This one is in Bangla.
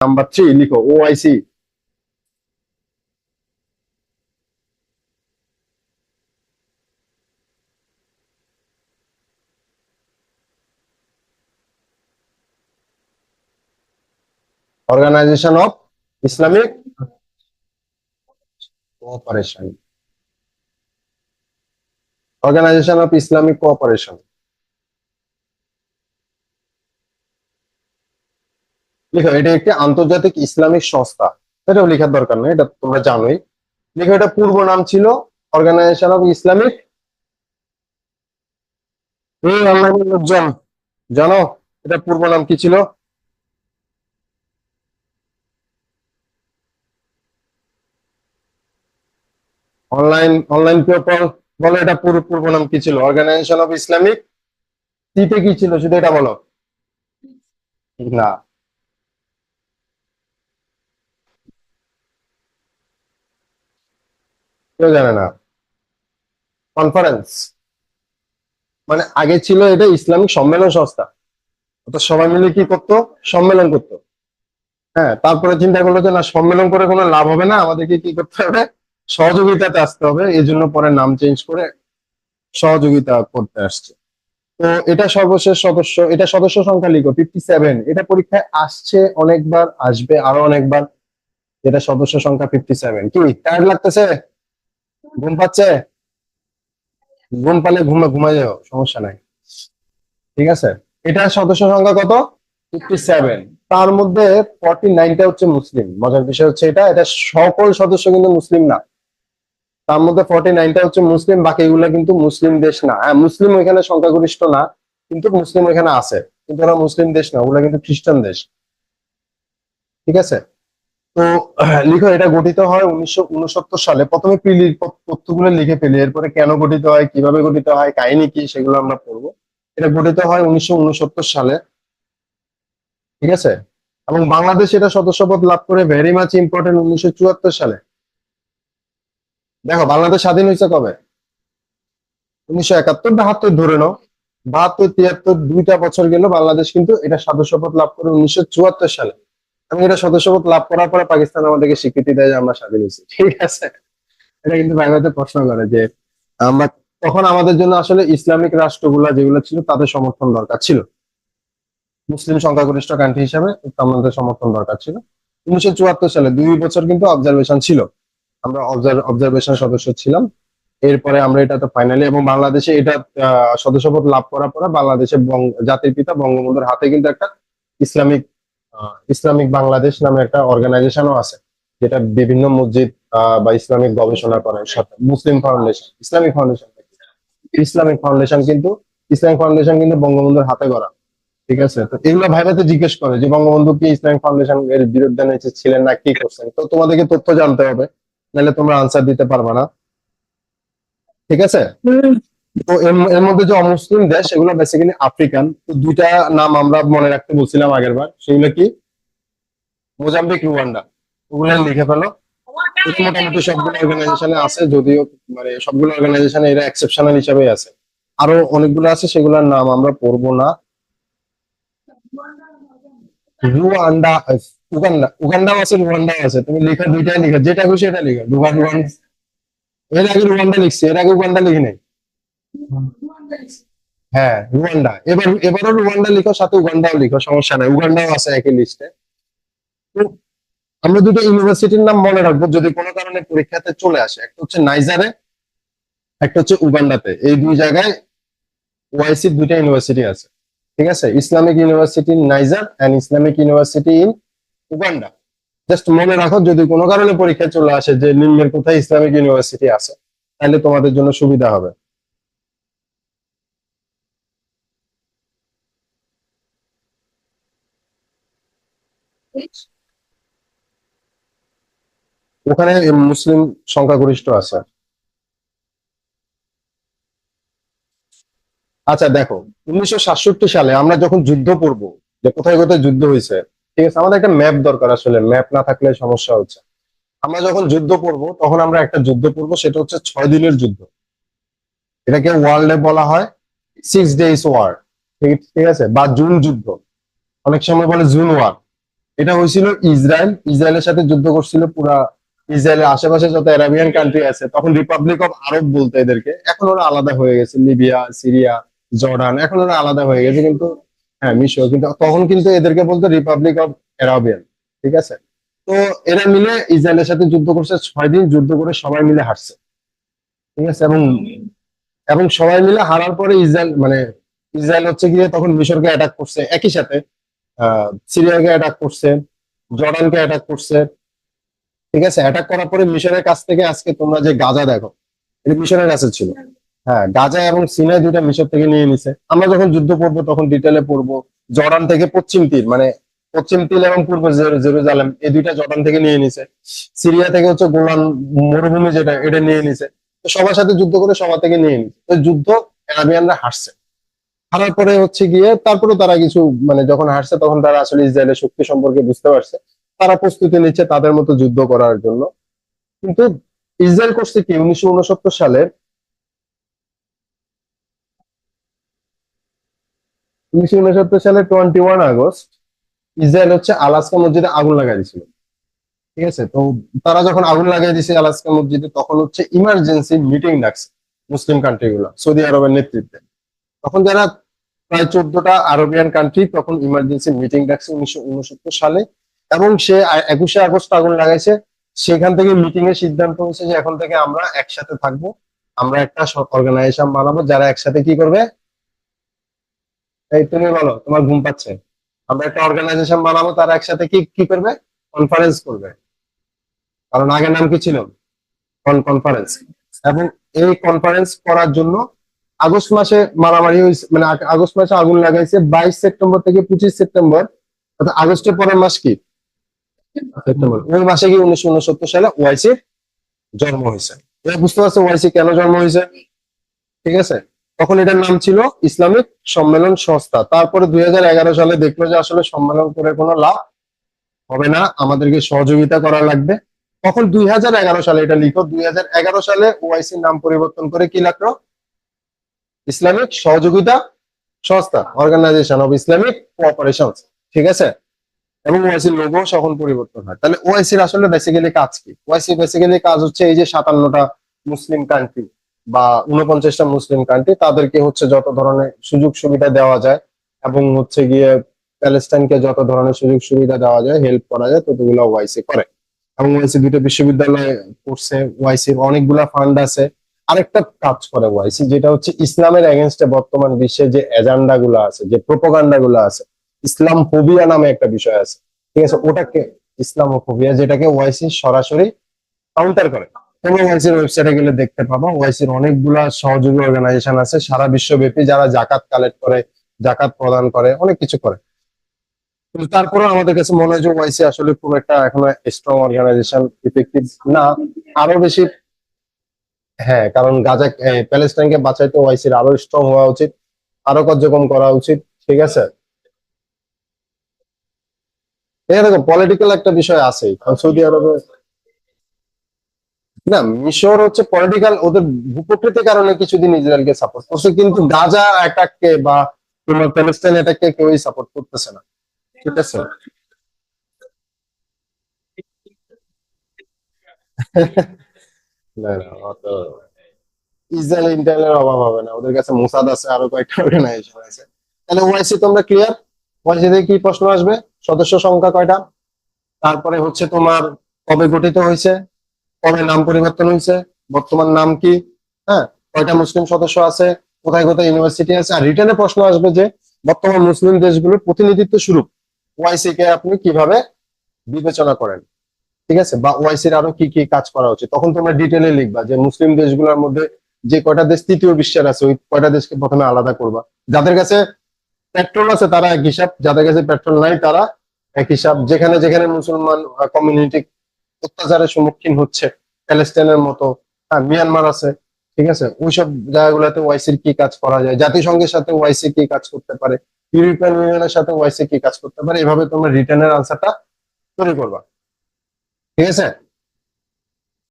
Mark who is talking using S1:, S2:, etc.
S1: নাম্বার 3 লিখো, OIC. Organisation of Islamic cooperation. Organisation of Islamic cooperation লিখো, এটা একটি আন্তর্জাতিক ইসলামিক সংস্থা। এটাও লেখার দরকার নেই, এটা তোমরা জানোই। লিখো, এটা পূর্ব নাম ছিল অর্গানাইজেশন অফ ইসলামিক। অনলাইনের লোকজন জানো এটা পূর্ব নাম কি ছিল? অনলাইন অনলাইন পেপার বলো, এটা পুরো পূর্ব নাম কি ছিল? Organisation of Islamic. সিতে কি ছিল শুধু এটা বলো। না, কেউ জানে না। কনফারেন্স মানে আগে ছিল এটা ইসলামিক সম্মেলন সংস্থা। অর্থাৎ সবাই মিলে কি করতো? সম্মেলন করতো। হ্যাঁ, তারপরে চিন্তা করলো যে না, সম্মেলন করে কোনো লাভ হবে না, আমাদেরকে কি করতে হবে? সহযোগিতাতে আসতে হবে। এই জন্য পরে নাম চেঞ্জ করে সহযোগিতা করতে আসছে। তো এটা সর্বশেষ সদস্য, এটা সদস্য সংখ্যা লিখো 57। এটা পরীক্ষায় আসছে অনেকবার, আসবে আরো অনেকবার। যেটা সদস্য সংখ্যা 57। কি টায়ার্ড লাগতেছে? ঘুম পাচ্ছে? ঘুম পালে ঘুমায় যাও, সমস্যা নাই। ঠিক আছে, এটা সদস্য সংখ্যা কত? 57। তার মধ্যে 49টা হচ্ছে মুসলিম। মজার বিষয় হচ্ছে এটা এটা সকল সদস্য কিন্তু মুসলিম না। তার মধ্যে 49টা হচ্ছে মুসলিম, বাকি এগুলা কিন্তু মুসলিম দেশ না। হ্যাঁ, মুসলিম ওইখানে সংখ্যাগরিষ্ঠ না, কিন্তু মুসলিম ওইখানে আছে। কিন্তু ওরা মুসলিম দেশ না, ওগুলা কিন্তু খ্রিস্টান দেশ। ঠিক আছে। তো লিখো, এটা গঠিত হয় 1969 সালে। প্রথমে পিলির তথ্যগুলো লিখে ফেলি, এরপরে কেন গঠিত হয়, কিভাবে গঠিত হয়, কাহিনী কি, সেগুলো আমরা পড়বো। এটা গঠিত হয় 1969 সালে। ঠিক আছে। এবং বাংলাদেশ এটা সদস্যপদ লাভ করে ভেরি মাচ ইম্পর্টেন্ট 1974 সালে। দেখো, বাংলাদেশ স্বাধীন হয়েছে কবে? 1971, 72 ধরে নাও। 72, 73, 2টা বছর গেল, বাংলাদেশ কিন্তু এটা সদস্যপদ লাভ করে 1974 সালে। এবং এটা সদস্যপদ লাভ করার পরে পাকিস্তান আমাদেরকে স্বীকৃতি দেয় যে আমরা স্বাধীন হয়েছি। ঠিক আছে। এটা কিন্তু ভাইভাতে প্রশ্ন করে যে আমরা তখন আমাদের জন্য আসলে ইসলামিক রাষ্ট্রগুলা যেগুলো ছিল তাদের সমর্থন দরকার ছিল। মুসলিম সংখ্যাগরিষ্ঠ কান্ট্রি হিসাবে আমাদের সমর্থন দরকার ছিল। 1974 সালে 2 বছর কিন্তু অবজারভেশন ছিল, আমরা অবজারভেশন সদস্য ছিলাম। এরপরে আমরা এটা তো ফাইনালি, এবং বাংলাদেশে এটা সদস্যপদ লাভ করার পরে বাংলাদেশে জাতির পিতা বঙ্গবন্ধুর হাতে কিন্তু একটা ইসলামিক ইসলামিক বাংলাদেশ নামে একটা অর্গানাইজেশনও আছে, যেটা বিভিন্ন মসজিদ বা ইসলামিক গবেষণা করে সাথে। মুসলিম ফাউন্ডেশন, ইসলামিক ফাউন্ডেশন কিন্তু বঙ্গবন্ধুর হাতে গড়া। ঠিক আছে। তো এগুলো ভাইরাতে জিজ্ঞেস করে যে বঙ্গবন্ধু কি ইসলামিক ফাউন্ডেশন এর বিরুদ্ধে নেচে ছিলেন না কি করছেন, তো তোমাদেরকে তথ্য জানতে হবে, নাহলে তোমরা আনসার দিতে পারবে না। ঠিক আছে। তো এর মধ্যে যে অমুসলিম দেশ এগুলো বেসিক্যালি আফ্রিকান। তো 2টা নাম আমরা মনে রাখতে বলছিলাম আগের বার, সেগুলো কি? Mozambique, Rwanda. ওগুলো লিখে ফেলো। এটা মোটামুটি সবগুলো অর্গানাইজেশনে আছে, যদিও মানে সবগুলো অর্গানাইজেশনে এরা এক্সেপশনাল হিসেবে আছে। আরো অনেকগুলো আছে, সেগুলোর নাম আমরা পড়বো না। রুয়ান্ডা, উগান্ডা, উগান্ডাও আছে, রুয়ান্ডাও আছে। তুমি লেখা, দুইটাই লেখা, যেটা খুশি এটা লেখা। রুয়ান্ডা। এর আগে রুয়ান্ডা লিখছি, এর আগে উগান্ডা লিখি নাই। হ্যাঁ, রুয়ান্ডা। এবারও রুয়ান্ডা লিখো, সাথে উগান্ডাও লিখো, সমস্যা নাই, উগান্ডাও আছে একই লিস্টে। তো আমরা দুটো ইউনিভার্সিটির নাম মনে রাখবো যদি কোনো কারণে পরীক্ষাতে চলে আসে। একটা হচ্ছে নাইজারে, একটা হচ্ছে উগান্ডাতে। এই 2 জায়গায় ওআইসির 2টা ইউনিভার্সিটি আছে। ঠিক আছে, Islamic university in Niger and Islamic university in Uganda. Just মনে রাখো, যদি কোনো কারণে পরীক্ষায় চলে আসে যে নিম্নের কোথায় ইসলামিক ইউনিভার্সিটি আছে, তাহলে তোমাদের জন্য সুবিধা হবে। ওখানে মুসলিম সংখ্যাগরিষ্ঠ আছে। আচ্ছা দেখো, 1967 সালে আমরা যখন যুদ্ধ করব, যে কোথায় কোথায় যুদ্ধ হয়েছে, ঠিক আছে, আমাদের একটা ম্যাপ দরকার। আসলে ম্যাপ না থাকলে সমস্যা হচ্ছে। আমরা যখন যুদ্ধ করব তখন আমরা একটা যুদ্ধ করব, সেটা হচ্ছে 6 দিনের যুদ্ধ। এটাকে ওয়ার্ল্ডে বলা হয় 6 ডেজ ওয়ার। ঠিক ঠিক আছে, বা জুন যুদ্ধ, অনেক সময় বলে জুন ওয়ার। এটা হয়েছিল ইসরায়েলের সাথে যুদ্ধ করছিল পুরা ইসরায়েলের আশেপাশে যত আরাবিয়ান কান্ট্রি আছে, তখন রিপাবলিক অফ আরব বলতো এদেরকে, এখন ওরা আলাদা হয়ে গেছে, লিবিয়া, সিরিয়া, জর্ডান, এখন ওরা আলাদা হয়ে গেছে, কিন্তু হ্যাঁ মিশর, কিন্তু তখন কিন্তু এদেরকে বলতো রিপাবলিক অফ আরাবিয়ান। ঠিক আছে। তো এরা মিলে ইসরায়েলের সাথে যুদ্ধ করছে, 6 দিন যুদ্ধ করে সবাই মিলে হারছে। ঠিক আছে। এবং এবং সবাই মিলে হারার পরে ইসরায়েল হচ্ছে গিয়ে তখন মিশরকে অ্যাটাক করছে, একই সাথে সিরিয়াকে অ্যাটাক করছে, জর্ডানকে অ্যাটাক করছে। ঠিক আছে। অ্যাটাক করার পরে মিশরের কাছ থেকে আজকে তোমরা যে গাজা দেখো, এটা মিশরের কাছে ছিল। হ্যাঁ, গাজা এবং সিনাই দুইটা মিশর থেকে নিয়ে নিছে। আমরা যখন যুদ্ধ পড়বো তখন ডিটেলে পড়বো। জর্ডান থেকে পশ্চিম তীর, মানে পশ্চিম তীর এবং পূর্ব জেরুজালেম, এই দুইটা জর্ডান থেকে নিয়ে নিছে। সিরিয়া থেকে হচ্ছে গোলান মরুভূমি, যেটা এটা নিয়ে নিছে। তো সবার সাথে যুদ্ধ করে সবার থেকে নিয়ে নিছে। তো যুদ্ধ আরাবিয়ানরা হারছে। হারার পরে হচ্ছে গিয়ে তারপরে তারা কিছু, যখন হারছে তখন তারা আসলে ইসরায়েলের শক্তি সম্পর্কে বুঝতে পারছে। তারা প্রস্তুতি নিচ্ছে তাদের মতো যুদ্ধ করার জন্য। কিন্তু ইসরায়েল করছে কি 1969 সালে, 1969 সালে 21 আগস্ট ইসরায়েল হচ্ছে আলাস্কা মসজিদে আগুন লাগাই দিয়েছিল। ঠিক আছে। তো তারা যখন আগুন লাগাই দিয়েছে আলাস্কা মসজিদে, তখন হচ্ছে ইমার্জেন্সি মিটিং ডাকছে মুসলিম কান্ট্রি গুলা সৌদি আরবের নেতৃত্বে। তখন যারা প্রায় 14টা আরবিয়ান কান্ট্রি তখন ইমার্জেন্সি মিটিং ডাকছে 1969 সালে। এবং সে 21 আগস্ট আগুন লাগাইছে। সেখান থেকে মিটিং এর সিদ্ধান্ত হয়েছে যে এখন থেকে আমরা একসাথে থাকবো, আমরা একটা অর্গানাইজেশন বানাবো যারা একসাথে কি করবে। এই তুমি বলো, তোমার ঘুম পাচ্ছে। আমরা একটা অর্গানাইজেশন বানাবো, তারা একসাথে কি কি করবে, কনফারেন্স করবে। কারণ আগের নাম কি ছিল, কনফারেন্স। এবং এই কনফারেন্স করার জন্য আগস্ট মাসে মারামারি হয়েছে, আগস্ট মাসে আগুন লাগাইছে 22 সেপ্টেম্বর থেকে 25 সেপ্টেম্বর। অর্থাৎ আগস্টের পরের মাস কি সেপ্টেম্বর, ওই মাসে কি 1969 সালে ওয়াইসির জন্ম হয়েছে। এবার বুঝতে পারছো ওয়াইসি কেন জন্ম হয়েছে। ঠিক আছে। তখন এটার নাম ছিল ইসলামিক সম্মেলন সংস্থা। তারপরে 2011 সালে দেখলো যে আসলে সম্মেলন করে কোনো লাভ হবে না, আমাদেরকে সহযোগিতা করা লাগবে। তখন 2011 সালে, এটা লিখো, 2011 সালে ওআইসির নাম পরিবর্তন করে কি লাগলো, ইসলামিক সহযোগিতা সংস্থা, অর্গানাইজেশন অফ ইসলামিক কোঅপারেশন। ঠিক আছে। এবং ওআইসির লোগো তখন পরিবর্তন হয়। তাহলে ওআইসির আসলে বেসিক্যালি কাজ কি, ওআইসি বেসিক্যালি কাজ হচ্ছে এই যে 57টা মুসলিম কান্ট্রি বা 49টা মুসলিম কান্ট্রি, তাদেরকে হচ্ছে যত ধরনের সুযোগ সুবিধা দেওয়া যায় এবং হচ্ছে গিয়ে প্যালেস্টাইনকে যত ধরনের সুযোগ সুবিধা দেওয়া যায়, হেল্প করা যায়, ততগুলো ওআইসি করে। এবং ওআইসি 2টা বিশ্ববিদ্যালয় করছে, ওআইসির অনেকগুলা ফান্ড আছে। আরেকটা কাজ করে ওআইসি, যেটা হচ্ছে ইসলামের এগেনস্টে বর্তমান বিশ্বে যে এজেন্ডা গুলো আছে, যে প্রোপাগান্ডা গুলো আছে, ইসলাম ফোবিয়া নামে একটা বিষয় আছে। ঠিক আছে। ওটাকে ইসলামোফোবিয়া, যেটাকে ওআইসি সরাসরি কাউন্টার করে। তোমরা ওআইসির ওয়েবসাইটে গেলে দেখতে পাবো ওআইসির অনেকগুলা সহযোগী অর্গানাইজেশন আছে সারা বিশ্বব্যাপী, যারা জাকাত কালেক্ট করে, জাকাত প্রদান করে, অনেক কিছু করে। কিন্তু তারপরে আমাদের কাছে মনে হয় যে ওআইসি আসলে খুব একটা এখনো স্ট্রং অর্গানাইজেশন, ইফেক্টিভ না, আরো বেশি। হ্যাঁ, কারণ প্যালেস্টাইনকে বাঁচাইতে ওআইসির আরো স্ট্রং হওয়া উচিত, আরো কার্যক্রম করা উচিত। ঠিক আছে। এখানে দেখো পলিটিক্যাল একটা বিষয় আছে, কারণ সৌদি আরবে, না মিশর হচ্ছে পলিটিক্যাল, ওদের ভূপ্রকৃতির কারণে কিছুদিন ইসরায়েলকে সাপোর্ট করছে, কিন্তু গাজা অ্যাটাককে বা তোমার প্যালেস্টাইন অ্যাটাককে কেউই সাপোর্ট করতেছে না। ঠিক আছে। না না, অত ইসরায়েল ইন্টারনেটের অভাব হবে না, ওদের কাছে মোসাদ আছে, আরো কয়েকটা অর্গানাইজেশন আছে। তাহলে ওআইসি তোমরা ক্লিয়ার। ওআইসি থেকে কি প্রশ্ন আসবে, সদস্য সংখ্যা কয়টা, তারপরে হচ্ছে তোমার কবে গঠিত হয়েছে, কবে নাম পরিবর্তন হয়েছে, বর্তমান নাম কি, হ্যাঁ, কয়টা মুসলিম সদস্য আছে, কোথায় কোথায় ইউনিভার্সিটি আছে। আর রিটেনে প্রশ্ন আসবে যে বর্তমান মুসলিম দেশগুলোর প্রতিনিধিত্ব স্বরূপ ওআইসি কে আপনি কিভাবে বিবেচনা করেন। ঠিক আছে। বা ওআইসির আরো কি কি কাজ করা উচিত, তখন তোমরা ডিটেলে লিখবা যে মুসলিম দেশগুলোর মধ্যে যে কয়টা দেশ তৃতীয় বিশ্বের আছে, ওই কয়টা দেশকে প্রথমে আলাদা করবা। যাদের কাছে পেট্রোল আছে তারা এক হিসাব, যাদের কাছে পেট্রোল নাই তারা এক হিসাব। যেখানে যেখানে মুসলমান কমিউনিটি অত্যাচারের সম্মুখীন হচ্ছে, প্যালেস্টাইনের মতো, হ্যাঁ মিয়ানমার আছে। ঠিক আছে। ওইসব জায়গাগুলোতে ওআইসির কি কাজ করা যায়, জাতিসংঘের সাথে ওআইসি কি কাজ করতে পারে, ইউরোপিয়ান ইউনিয়নের সাথে ওআইসি কি কাজ করতে পারে, এভাবে তোমরা রিটার্নের আনসারটা তৈরি করবা। ঠিক আছে।